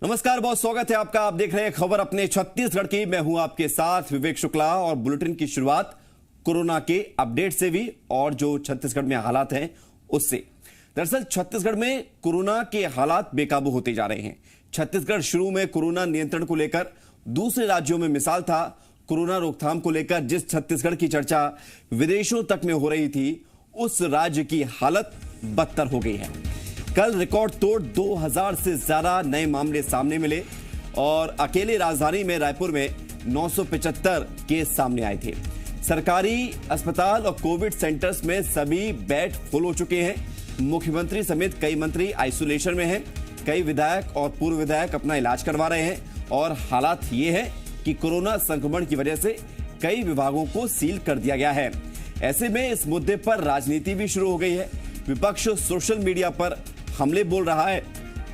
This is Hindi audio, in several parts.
नमस्कार, बहुत स्वागत है आपका। आप देख रहे हैं खबर अपने छत्तीसगढ़ की। मैं हूं आपके साथ विवेक शुक्ला और बुलेटिन की शुरुआत कोरोना के अपडेट से भी और जो छत्तीसगढ़ में हालात हैं उससे। दरअसल छत्तीसगढ़ में कोरोना के हालात बेकाबू होते जा रहे हैं। छत्तीसगढ़ शुरू में कोरोना नियंत्रण को लेकर दूसरे राज्यों में मिसाल था। कोरोना रोकथाम को लेकर जिस छत्तीसगढ़ की चर्चा विदेशों तक में हो रही थी, उस राज्य की हालत बदतर हो गई है। कल रिकॉर्ड तोड़ 2000 से ज्यादा नए मामले सामने मिले और अकेले राजधानी में रायपुर में 975 केस सामने आए थे। सरकारी अस्पताल और कोविड सेंटर्स में सभी बेड फुल हो चुके हैं। मुख्यमंत्री समेत कई मंत्री आइसोलेशन में हैं। कई विधायक और पूर्व विधायक अपना इलाज करवा रहे हैं और हालात ये है कि कोरोना संक्रमण की वजह से कई विभागों को सील कर दिया गया है। ऐसे में इस मुद्दे पर राजनीति भी शुरू हो गई है। विपक्ष सोशल मीडिया पर हमले बोल रहा है।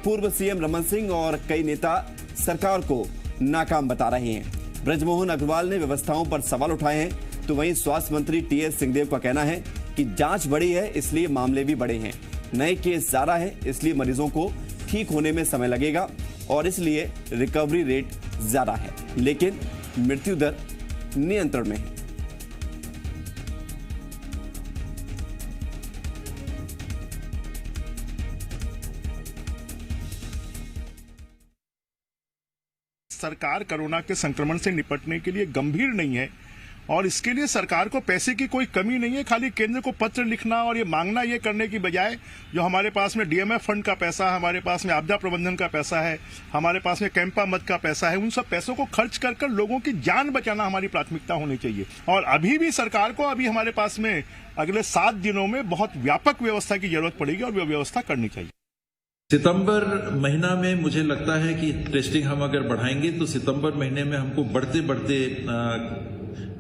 पूर्व सीएम रमन सिंह और कई नेता सरकार को नाकाम बता रहे हैं। ब्रजमोहन अग्रवाल ने व्यवस्थाओं पर सवाल उठाए हैं, तो वहीं स्वास्थ्य मंत्री टीएस सिंहदेव का कहना है कि जांच बढ़ी है, इसलिए मामले भी बढ़े हैं। नए केस ज्यादा है, इसलिए मरीजों को ठीक होने में समय लगेगा और इसलिए रिकवरी रेट ज्यादा है, लेकिन मृत्यु दर नियंत्रण में है। सरकार कोरोना के संक्रमण से निपटने के लिए गंभीर नहीं है और इसके लिए सरकार को पैसे की कोई कमी नहीं है। खाली केंद्र को पत्र लिखना और ये मांगना, ये करने की बजाय जो हमारे पास में डीएमएफ फंड का पैसा है, हमारे पास में आपदा प्रबंधन का पैसा है, हमारे पास में कैंपा मद का पैसा है, उन सब पैसों को खर्च कर कर लोगों की जान बचाना हमारी प्राथमिकता होनी चाहिए। और अभी भी सरकार को हमारे पास में अगले 7 दिनों में बहुत व्यापक व्यवस्था की जरूरत पड़ेगी और वो व्यवस्था करनी चाहिए। सितंबर महीना में मुझे लगता है कि टेस्टिंग हम अगर बढ़ाएंगे तो सितंबर महीने में हमको बढ़ते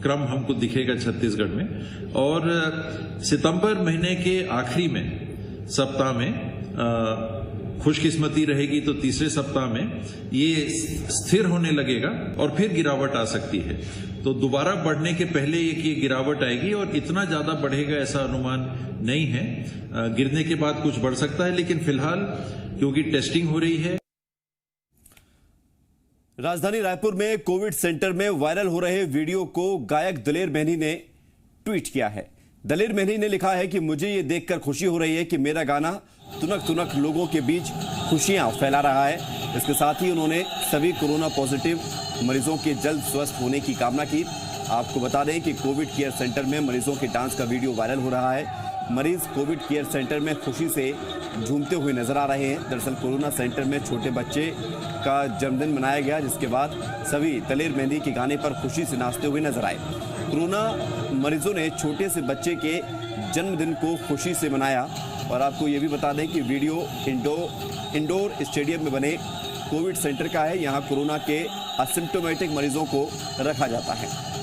क्रम हमको दिखेगा छत्तीसगढ़ में। और सितंबर महीने के आखिरी में सप्ताह में खुशकिस्मती रहेगी तो तीसरे सप्ताह में ये स्थिर होने लगेगा और फिर गिरावट आ सकती है। तो दोबारा बढ़ने के पहले ये गिरावट आएगी और इतना ज्यादा बढ़ेगा ऐसा अनुमान नहीं है। गिरने के बाद कुछ बढ़ सकता है, लेकिन फिलहाल क्योंकि टेस्टिंग हो रही है। राजधानी रायपुर में कोविड सेंटर में वायरल हो रहे वीडियो को गायक दलेर मेहनी ने ट्वीट किया है। दलेर मेहनी ने लिखा है कि मुझे ये देखकर खुशी हो रही है कि मेरा गाना तुनक तुनक लोगों के बीच खुशियां फैला रहा है। इसके साथ ही उन्होंने सभी कोरोना पॉजिटिव मरीजों के जल्द स्वस्थ होने की कामना की। आपको बता दें कि कोविड केयर सेंटर में मरीजों के डांस का वीडियो वायरल हो रहा है। मरीज कोविड केयर सेंटर में खुशी से झूमते हुए नजर आ रहे हैं। दरअसल कोरोना सेंटर में छोटे बच्चे का जन्मदिन मनाया गया, जिसके बाद सभी दलेर मेहंदी के गाने पर खुशी से नाचते हुए नजर आए। कोरोना मरीजों ने छोटे से बच्चे के जन्मदिन को खुशी से मनाया। और आपको ये भी बता दें कि वीडियो इंडोर स्टेडियम में बने कोविड सेंटर का है। यहाँ कोरोना के असिम्प्टोमेटिक मरीजों को रखा जाता है।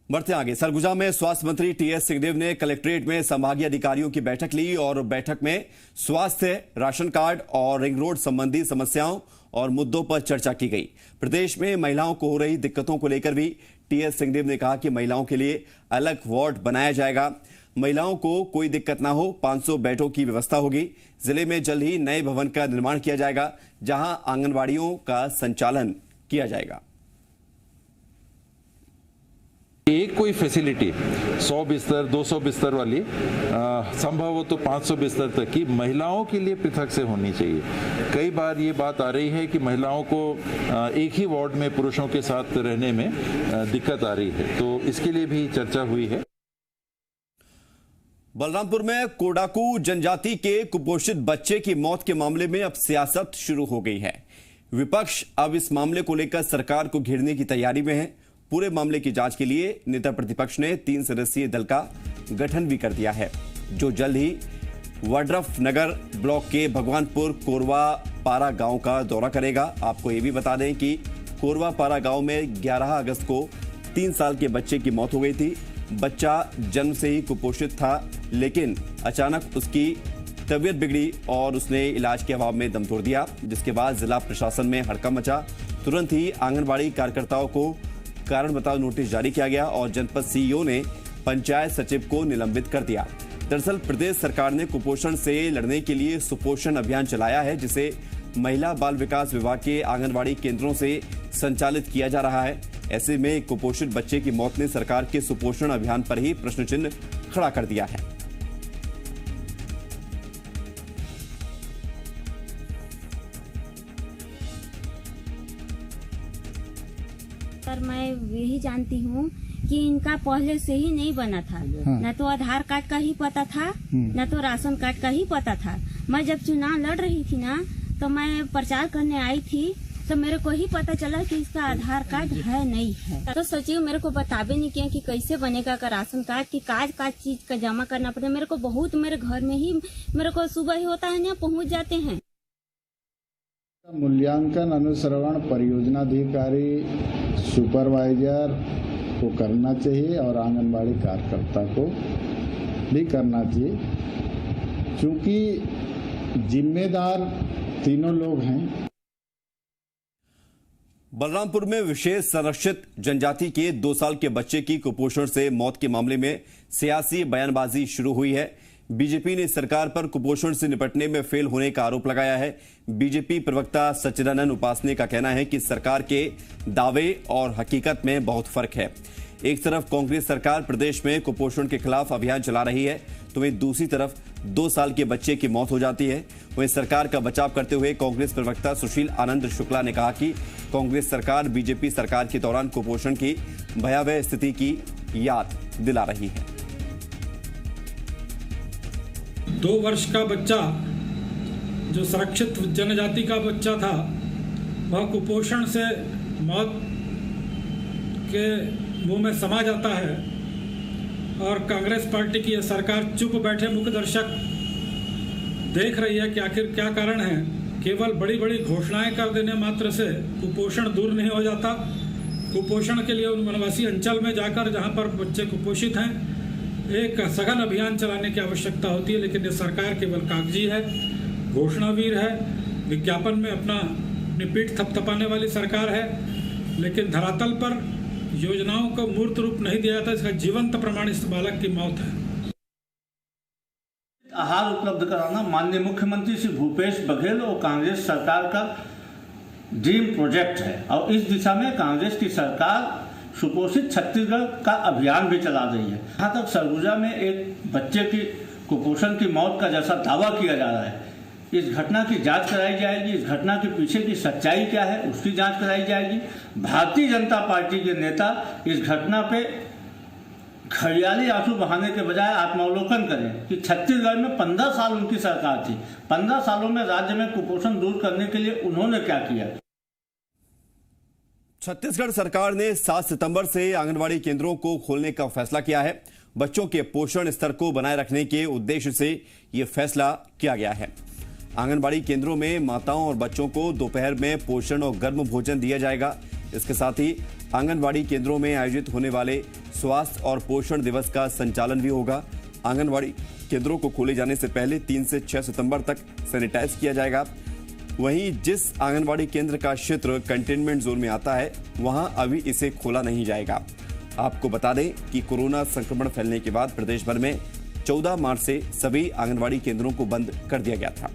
बढ़ते आगे, सरगुजा में स्वास्थ्य मंत्री टीएस सिंहदेव ने कलेक्ट्रेट में संभागीय अधिकारियों की बैठक ली और बैठक में स्वास्थ्य, राशन कार्ड और रिंग रोड संबंधी समस्याओं और मुद्दों पर चर्चा की गई। प्रदेश में महिलाओं को हो रही दिक्कतों को लेकर भी टीएस सिंहदेव ने कहा कि महिलाओं के लिए अलग वार्ड बनाया जाएगा। महिलाओं को कोई दिक्कत ना हो, 500 बेडों की व्यवस्था होगी। जिले में जल्द ही नए भवन का निर्माण किया जाएगा, जहां आंगनबाड़ियों का संचालन किया जाएगा। एक कोई फैसिलिटी 100 बिस्तर 200 बिस्तर वाली संभव हो तो 500 बिस्तर तक की महिलाओं के लिए पृथक से होनी चाहिए। कई बार ये बात आ रही है कि महिलाओं को एक ही वार्ड में पुरुषों के साथ रहने में दिक्कत आ रही है, तो इसके लिए भी चर्चा हुई है। बलरामपुर में कोडाकू जनजाति के कुपोषित बच्चे की मौत के मामले में अब सियासत शुरू हो गई है। विपक्ष अब इस मामले को लेकर सरकार को घेरने की तैयारी में है। पूरे मामले की जांच के लिए नेता प्रतिपक्ष ने 3 सदस्यीय दल का गठन भी कर दिया है, जो जल्द ही वड्रफ नगर ब्लॉक के भगवानपुर कोरवा पारा गांव का दौरा करेगा। आपको ये भी बता दें कि कोरवा पारा गांव में 11 अगस्त को 3 साल के बच्चे की मौत हो गई थी। बच्चा जन्म से ही कुपोषित था, लेकिन अचानक उसकी तबीयत बिगड़ी और उसने इलाज के अभाव में दम तोड़ दिया, जिसके बाद जिला प्रशासन में हड़कंप मचा। तुरंत ही आंगनबाड़ी कार्यकर्ताओं को कारण बताओ नोटिस जारी किया गया और जनपद सीईओ ने पंचायत सचिव को निलंबित कर दिया। दरअसल प्रदेश सरकार ने कुपोषण से लड़ने के लिए सुपोषण अभियान चलाया है, जिसे महिला बाल विकास विभाग के आंगनबाड़ी केंद्रों से संचालित किया जा रहा है। ऐसे में कुपोषित बच्चे की मौत ने सरकार के सुपोषण अभियान पर ही प्रश्न चिन्ह खड़ा कर दिया है। सर, मैं यही जानती हूँ कि इनका पहले से ही नहीं बना था। न तो आधार कार्ड का ही पता था, न तो राशन कार्ड का ही पता था। मैं जब चुनाव लड़ रही थी ना, तो मैं प्रचार करने आई थी, तो मेरे को ही पता चला कि इसका आधार कार्ड है नहीं है। तो सचिव मेरे को बतावे नहीं किया कि कैसे बनेगा का राशन कार्ड, की काज चीज का जमा करना पड़ता है। मेरे को बहुत, मेरे घर में ही मेरे को सुबह ही होता है ना, पहुँच जाते हैं। मूल्यांकन अनुश्रवण परियोजनाधिकारी सुपरवाइजर को करना चाहिए और आंगनबाड़ी कार्यकर्ता को भी करना चाहिए, क्योंकि जिम्मेदार तीनों लोग हैं। बलरामपुर में विशेष संरक्षित जनजाति के 2 साल के बच्चे की कुपोषण से मौत के मामले में सियासी बयानबाजी शुरू हुई है। बीजेपी ने सरकार पर कुपोषण से निपटने में फेल होने का आरोप लगाया है। बीजेपी प्रवक्ता सच्चिदानंद उपासने का कहना है कि सरकार के दावे और हकीकत में बहुत फर्क है। एक तरफ कांग्रेस सरकार प्रदेश में कुपोषण के खिलाफ अभियान चला रही है, तो वहीं दूसरी तरफ 2 साल के बच्चे की मौत हो जाती है। वहीं सरकार का बचाव करते हुए कांग्रेस प्रवक्ता सुशील आनंद शुक्ला ने कहा कि कांग्रेस सरकार बीजेपी सरकार के दौरान कुपोषण की भयावह स्थिति की याद दिला रही है। 2 वर्ष का बच्चा जो सुरक्षित जनजाति का बच्चा था, वह कुपोषण से मौत के मुंह में समा जाता है और कांग्रेस पार्टी की यह सरकार चुप बैठे मुख्य दर्शक देख रही है कि आखिर क्या कारण है। केवल बड़ी बड़ी घोषणाएं कर देने मात्र से कुपोषण दूर नहीं हो जाता। कुपोषण के लिए उन वनवासी अंचल में जाकर जहां पर बच्चे कुपोषित हैं, एक सघन अभियान चलाने की आवश्यकता होती है। लेकिन ये सरकार केवल कागजी है, घोषणावीर है, विज्ञापन में अपनी पीठ थपथपाने वाली सरकार है, लेकिन धरातल पर योजनाओं को मूर्त रूप नहीं दिया जाता। इसका जीवंत प्रमाण इस बालक की मौत है। आहार उपलब्ध कराना माननीय मुख्यमंत्री श्री भूपेश बघेल और कांग्रेस सरकार का ड्रीम प्रोजेक्ट है और इस दिशा में कांग्रेस की सरकार सुपोषित छत्तीसगढ़ का अभियान भी चला रही है। जहाँ तक सरगुजा में एक बच्चे की कुपोषण की मौत का जैसा दावा किया जा रहा है, इस घटना की जांच कराई जाएगी। इस घटना के पीछे की सच्चाई क्या है, उसकी जांच कराई जाएगी। भारतीय जनता पार्टी के नेता इस घटना पे खड़ियाली आंसू बहाने के बजाय आत्मावलोकन करें कि छत्तीसगढ़ में 15 साल उनकी सरकार थी। 15 सालों में राज्य में कुपोषण दूर करने के लिए उन्होंने क्या किया। छत्तीसगढ़ सरकार ने 7 सितंबर से आंगनबाड़ी केंद्रों को खोलने का फैसला किया है। बच्चों के पोषण स्तर को बनाए रखने के उद्देश्य से यह फैसला किया गया है। आंगनबाड़ी केंद्रों में माताओं और बच्चों को दोपहर में पोषण और गर्म भोजन दिया जाएगा। इसके साथ ही आंगनबाड़ी केंद्रों में आयोजित होने वाले स्वास्थ्य और पोषण दिवस का संचालन भी होगा। आंगनबाड़ी केंद्रों को खोले जाने से पहले 3 से 6 सितंबर तक सैनिटाइज किया जाएगा। वहीं जिस आंगनबाड़ी केंद्र का क्षेत्र कंटेनमेंट जोन में आता है, वहां अभी इसे खोला नहीं जाएगा। आपको बता दें कि कोरोना संक्रमण फैलने के बाद प्रदेश भर में 14 मार्च से सभी आंगनबाड़ी केंद्रों को बंद कर दिया गया था।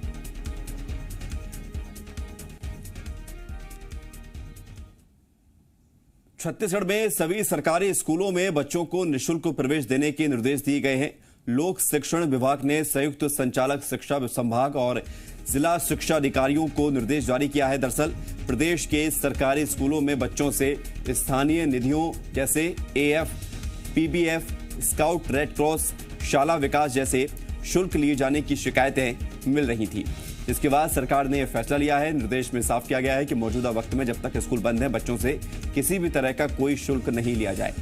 छत्तीसगढ़ में सभी सरकारी स्कूलों में बच्चों को निःशुल्क प्रवेश देने के निर्देश दिए गए हैं। लोक शिक्षण विभाग ने संयुक्त संचालक शिक्षा संभाग और जिला शिक्षा अधिकारियों को निर्देश जारी किया है। दरअसल प्रदेश के सरकारी स्कूलों में बच्चों से स्थानीय निधियों जैसे AF, PBF, scout, red cross, शाला विकास जैसे शुल्क लिए जाने की शिकायतें मिल रही थी। इसके बाद सरकार ने यह फैसला लिया है। निर्देश में साफ किया गया है कि मौजूदा वक्त में जब तक स्कूल बंद है, बच्चों से किसी भी तरह का कोई शुल्क नहीं लिया जाए।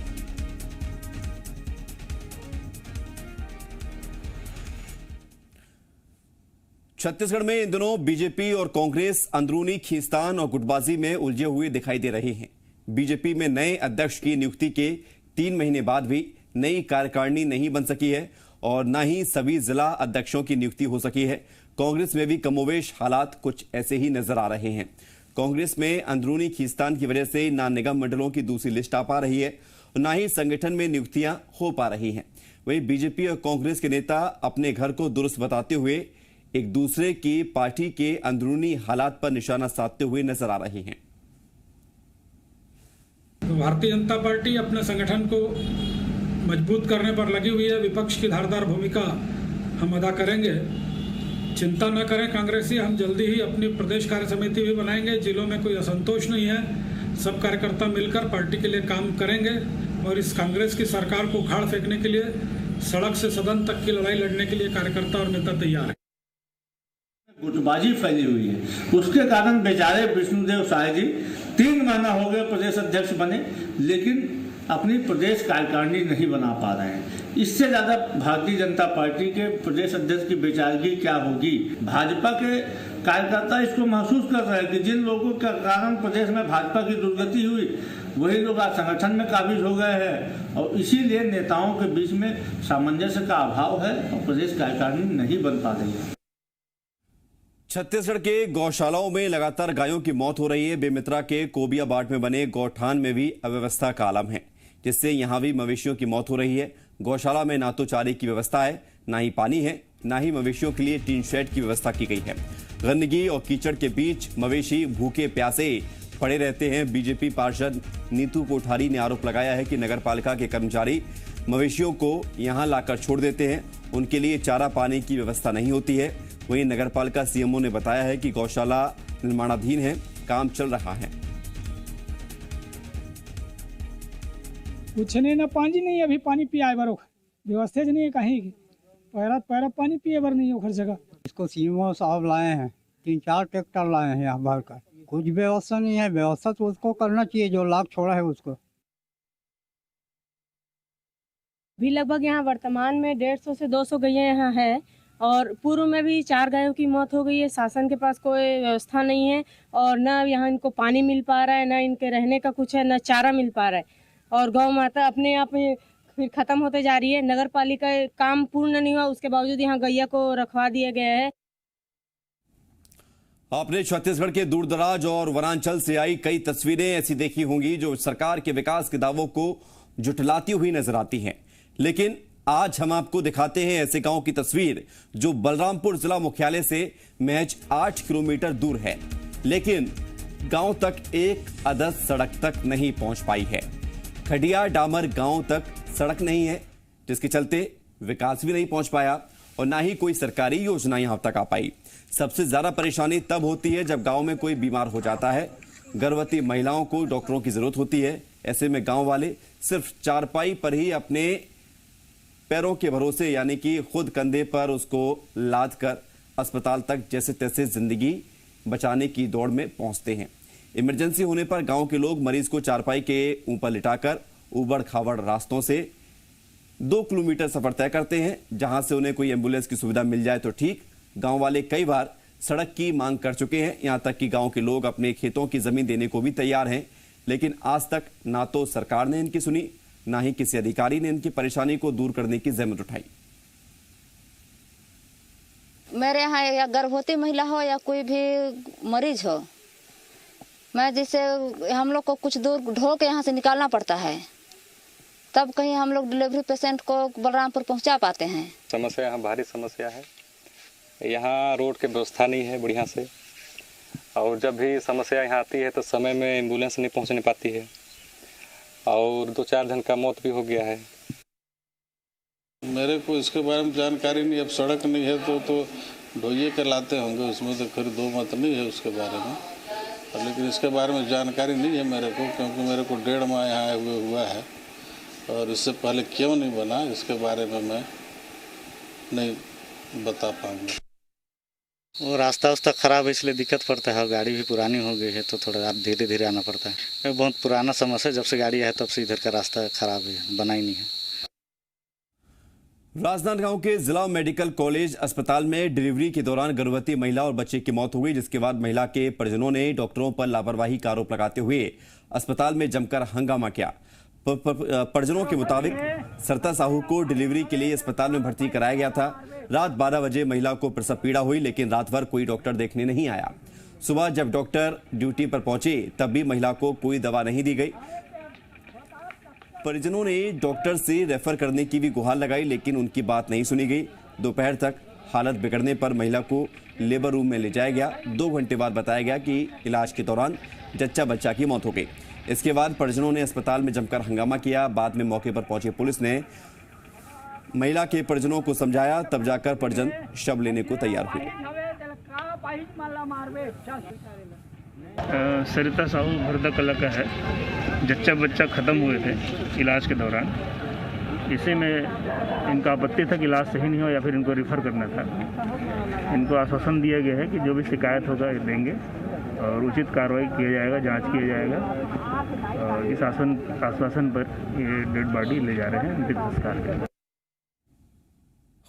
छत्तीसगढ़ में इन दिनों बीजेपी और कांग्रेस अंदरूनी खींचतान और गुटबाजी में उलझे हुए दिखाई दे रहे हैं। बीजेपी में नए अध्यक्ष की नियुक्ति के 3 महीने बाद भी नई कार्यकारिणी नहीं बन सकी है और न ही सभी जिला अध्यक्षों की नियुक्ति हो सकी है। कांग्रेस में भी कमोवेश हालात कुछ ऐसे ही नजर आ रहे हैं। कांग्रेस में अंदरूनी खींचतान की वजह से ना निगम मंडलों की दूसरी लिस्ट आ पा रही है और ना ही संगठन में नियुक्तियां हो पा रही हैं। वहीं बीजेपी और कांग्रेस के नेता अपने घर को दुरुस्त बताते हुए एक दूसरे की पार्टी के अंदरूनी हालात पर निशाना साधते हुए नजर आ रहे हैं। भारतीय जनता पार्टी अपने संगठन को मजबूत करने पर लगी हुई है। विपक्ष की धारदार भूमिका हम अदा करेंगे। चिंता न करें कांग्रेसी, हम जल्दी ही अपनी प्रदेश कार्य समिति भी बनाएंगे। जिलों में कोई असंतोष नहीं है, सब कार्यकर्ता मिलकर पार्टी के लिए काम करेंगे और इस कांग्रेस की सरकार को उखाड़ फेंकने के लिए, सड़क से सदन तक की लड़ाई लड़ने के लिए कार्यकर्ता और नेता तैयार हैं। गुटबाजी फैली हुई है, उसके कारण बेचारे विष्णुदेव साय जी 3 महीना हो गए प्रदेश अध्यक्ष बने, लेकिन अपनी प्रदेश कार्यकारिणी नहीं बना पा रहे हैं। इससे ज्यादा भारतीय जनता पार्टी के प्रदेश अध्यक्ष की बेचारगी क्या होगी। भाजपा के कार्यकर्ता इसको महसूस कर रहे हैं कि जिन लोगों के कारण प्रदेश में भाजपा की दुर्गति हुई, वही लोग आज संगठन में काबिज हो गए हैं और इसीलिए नेताओं के बीच में सामंजस्य का अभाव है और प्रदेश कार्यकारिणी नहीं बन पा रही है। छत्तीसगढ़ के गौशालाओं में लगातार गायों की मौत हो रही है। बेमित्रा के कोबिया बाट में बने गौठान में भी अव्यवस्था का आलम है, जिससे यहां भी मवेशियों की मौत हो रही है। गौशाला में ना तो चारे की व्यवस्था है, ना ही पानी है, ना ही मवेशियों के लिए टीन शेड की व्यवस्था की गई है। गंदगी और कीचड़ के बीच मवेशी भूखे प्यासे पड़े रहते हैं। बीजेपी पार्षद नीतू कोठारी ने आरोप लगाया है कि नगरपालिका के कर्मचारी मवेशियों को यहां लाकर छोड़ देते हैं, उनके लिए चारा पानी की व्यवस्था नहीं होती है। वहीं नगरपालिका सीएमओ ने बताया है कि गौशाला निर्माणाधीन है, काम चल रहा है। कुछ नहीं, ना पानी नहीं, अभी पानी पिया बर व्यवस्था नहीं है कहीं की, पैरा पानी पिए बर नहीं हर जगह। इसको सीएमओ साहब लाए हैं, 3-4 ट्रैक्टर लाए हैं यहाँ भर कर, कुछ व्यवस्था नहीं है। व्यवस्था तो उसको करना चाहिए जो लाख छोड़ा है उसको। भी लगभग यहाँ वर्तमान में 150 से 200 गैया यहाँ है और पूर्व में भी 4 गायों की मौत हो गई है। शासन के पास कोई व्यवस्था नहीं है और न यहाँ इनको पानी मिल पा रहा है, न इनके रहने का कुछ है, न चारा मिल पा रहा है और गौ माता अपने आप में फिर खत्म होते जा रही है। नगर पालिका काम पूर्ण नहीं हुआ, उसके बावजूद यहाँ गैया को रखवा दिया गया है। आपने छत्तीसगढ़ के दूरदराज और वनांचल से आई कई तस्वीरें ऐसी देखी होंगी जो सरकार के विकास के दावों को जुटलाती हुई नजर आती हैं, लेकिन आज हम आपको दिखाते हैं ऐसे गांव की तस्वीर जो बलरामपुर जिला मुख्यालय से महज 8 किलोमीटर दूर है, लेकिन गांव तक एक अदद सड़क तक नहीं पहुंच पाई है। खडिया डामर गांव तक सड़क नहीं है, जिसके चलते विकास भी नहीं पहुंच पाया और ना ही कोई सरकारी योजना यहां तक आ पाई। सबसे ज्यादा परेशानी तब होती है जब गांव में कोई बीमार हो जाता है, गर्भवती महिलाओं को डॉक्टरों की जरूरत होती है। ऐसे में गांव वाले सिर्फ चारपाई पर ही अपने पैरों के भरोसे यानी कि खुद कंधे पर उसको लाद कर अस्पताल तक जैसे तैसे जिंदगी बचाने की दौड़ में पहुंचते हैं। इमरजेंसी होने पर गांव के लोग मरीज को चारपाई के ऊपर लिटाकर उबड़ खाबड़ रास्तों से 2 किलोमीटर सफर तय करते हैं। जहां से उन्हें कोई एम्बुलेंस की सुविधा मिल जाए तो ठीक। गांव वाले कई बार सड़क की मांग कर चुके हैं, यहां तक कि गांव के लोग अपने खेतों की जमीन देने को भी तैयार हैं, लेकिन आज तक ना तो सरकार ने इनकी सुनी, ना ही किसी अधिकारी ने इनकी परेशानी को दूर करने की जहमत उठाई। मेरे यहाँ या गर्भवती महिला हो या कोई भी मरीज हो, मैं जैसे हम लोग को कुछ दूर ढो के यहाँ से निकालना पड़ता है, तब कहीं हम लोग डिलीवरी पेशेंट को बलरामपुर पहुँचा पाते हैं। समस्या यहाँ भारी समस्या है, यहाँ रोड की व्यवस्था नहीं है बढ़िया से, और जब भी समस्या यहाँ आती है तो समय में एम्बुलेंस नहीं पहुँचने पाती है और 2-4 जन का मौत भी हो गया है। मेरे को इसके बारे में जानकारी नहीं। अब सड़क नहीं है तो ढोइए के लाते होंगे, उसमें तो फिर दो मत नहीं है उसके बारे में, लेकिन इसके बारे में जानकारी नहीं है मेरे को, क्योंकि मेरे को 1.5 माह यहाँ हुआ है और इससे पहले क्यों नहीं बना इसके बारे में मैं नहीं बता पाऊँगा। वो रास्ता उस्ता खराब है इसलिए दिक्कत पड़ता है और गाड़ी भी पुरानी हो गई है तो थोड़ा धीरे धीरे आना पड़ता है। बहुत पुराना समस्या, जब से गाड़ी है तब से इधर का रास्ता खराब है, बना ही नहीं है। राजनांदगांव के जिला मेडिकल कॉलेज अस्पताल में डिलीवरी के दौरान गर्भवती महिला और बच्चे की मौत हो गई, जिसके बाद महिला के परिजनों ने डॉक्टरों पर लापरवाही का आरोप लगाते हुए अस्पताल में जमकर हंगामा किया। परिजनों के मुताबिक सरिता साहू को डिलीवरी के लिए अस्पताल में भर्ती कराया गया था। रात 12 बजे महिला को प्रसव पीड़ा हुई, लेकिन रात भर कोई डॉक्टर देखने नहीं आया। सुबह जब डॉक्टर ड्यूटी पर पहुंचे तब भी महिला को कोई दवा नहीं दी गई। परिजनों ने डॉक्टर से रेफर करने की भी गुहार लगाई, लेकिन उनकी बात नहीं सुनी गई। दोपहर तक हालत बिगड़ने पर महिला को लेबर रूम में ले जाया गया। 2 घंटे बाद बताया गया कि इलाज के दौरान जच्चा बच्चा की मौत हो गई। इसके बाद परिजनों ने अस्पताल में जमकर हंगामा किया। बाद में मौके पर पहुंची पुलिस ने महिला के परिजनों को समझाया, तब जाकर परिजन शव लेने को तैयार हुए। सरिता साहू भरदा कला का है। जच्चा बच्चा ख़त्म हुए थे इलाज के दौरान। इसी में इनका आपत्ति था कि इलाज सही नहीं हो या फिर इनको रिफ़र करना था। इनको आश्वासन दिया गया है कि जो भी शिकायत होगा ये देंगे और उचित कार्रवाई किया जाएगा, जांच किया जाएगा। और इस आश्वासन पर ये डेड बॉडी ले जा रहे हैं अंतिम संस्कार के लिए।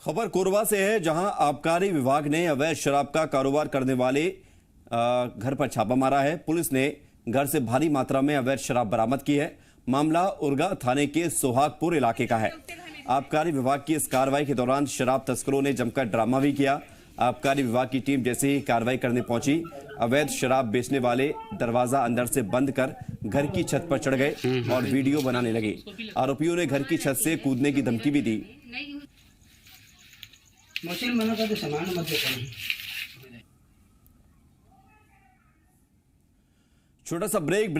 खबर कोरबा से है, जहां आबकारी विभाग ने अवैध शराब का कारोबार करने वाले घर पर छापा मारा है। पुलिस ने घर से भारी मात्रा में अवैध शराब बरामद की है। मामला उरगा थाने के सोहागपुर इलाके का है। आबकारी विभाग की इस कार्रवाई के दौरान शराब तस्करों ने जमकर ड्रामा भी किया। आबकारी विभाग की टीम जैसे ही कार्रवाई करने पहुंची, अवैध शराब बेचने वाले दरवाजा अंदर से बंद कर घर की छत पर चढ़ गए और वीडियो बनाने लगे। आरोपियों ने घर की छत से कूदने की धमकी भी दी। छोटा सा ब्रेक।